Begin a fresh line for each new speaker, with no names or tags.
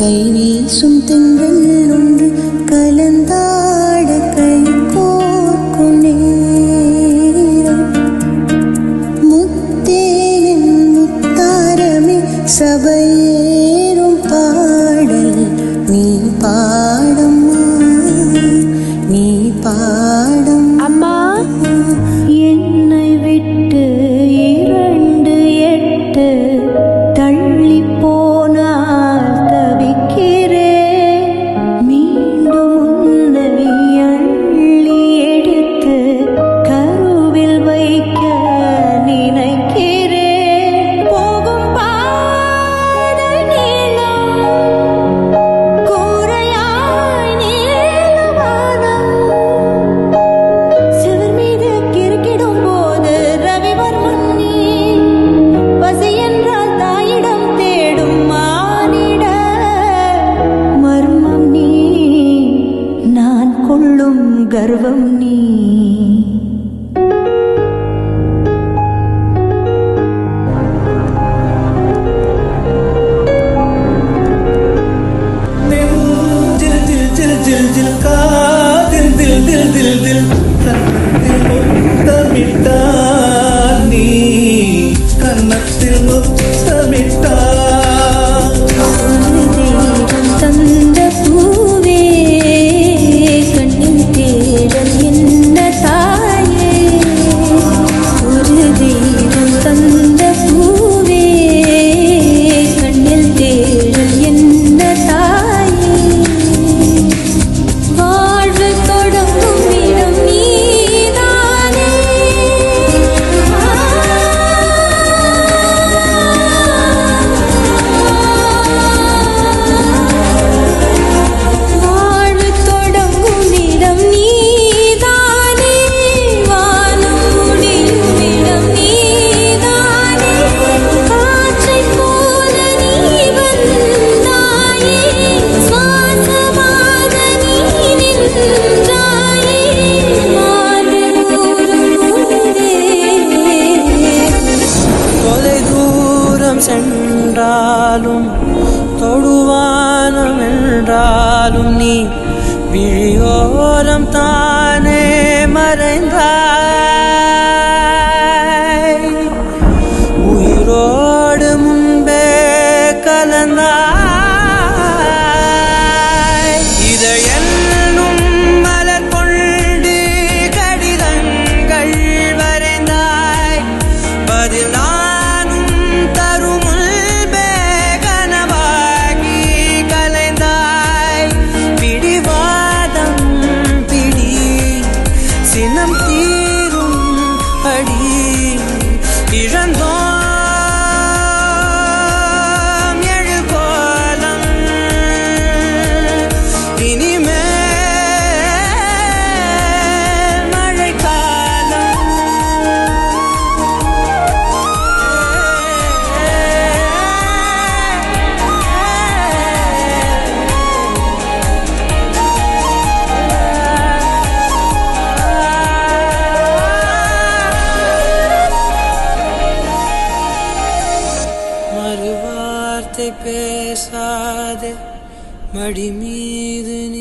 கைவீசும் தென்றல் ஒன்று கலந்தாட கை கோர்க்கும் நேரம் முத்தேன் முத்தாரமே சபையேறும் பாடல் நீ பாடம்மா நீ பாடம்
அம்மா என்னை விட்டு 2 8 தள்ளி போனால் தவிக்கிறேன் மீண்டும் உன்னை அள்ளி எடுத்து கருவில் வைக்க நினைக்கிறேன் போகும் பாதை நீளம் கூரையாய் நீளவானம் சிவர் மீது கிறுக்கிடும் போது ரவிவர்மன் நீ பசி என்றால் தாயிடம் தேடும் மானிட மர்மம் நீ நான் கொள்ளும் கர்வம் நீ
கன்னத்தில் முத்தமிட்டா
தந்த பூவே கண்ணின் தேடல் என்ன தாயே ஒரு தெய்வம் தந்த பூவே கண்ணில் தேடல் என்ன தாயே வாழ்வு தொடங்கும் இடம் நீதானே வாழ்வு தொடங்கும் இடம் நீதானே வானம் முடியும் இடம் நீதானே காற்றைப் போல நீ வந்தாயே சுவாசமாக நீ நின்றாயே
தொலை தூரம் சென்றாலும் தொடுவானம் என்றாலும் நீ விழியோரம் தானே மறைந்தாய் உயிரோடு முன்பே கலந்தாய் இதழென்னும் மலர் கொண்டு கடிதங்கள் வரைந்தாய் பதில் நானும் தரும் முன்பே கனவாகி கலைந்தாய் பிடிவாதம் பிடி சினம் தீரும் அடி இழந்தோம் எழுகோலம் இனிமேல் மழைக்காலம் மறுவார்த்தை பேசாதே மடி மீது நீ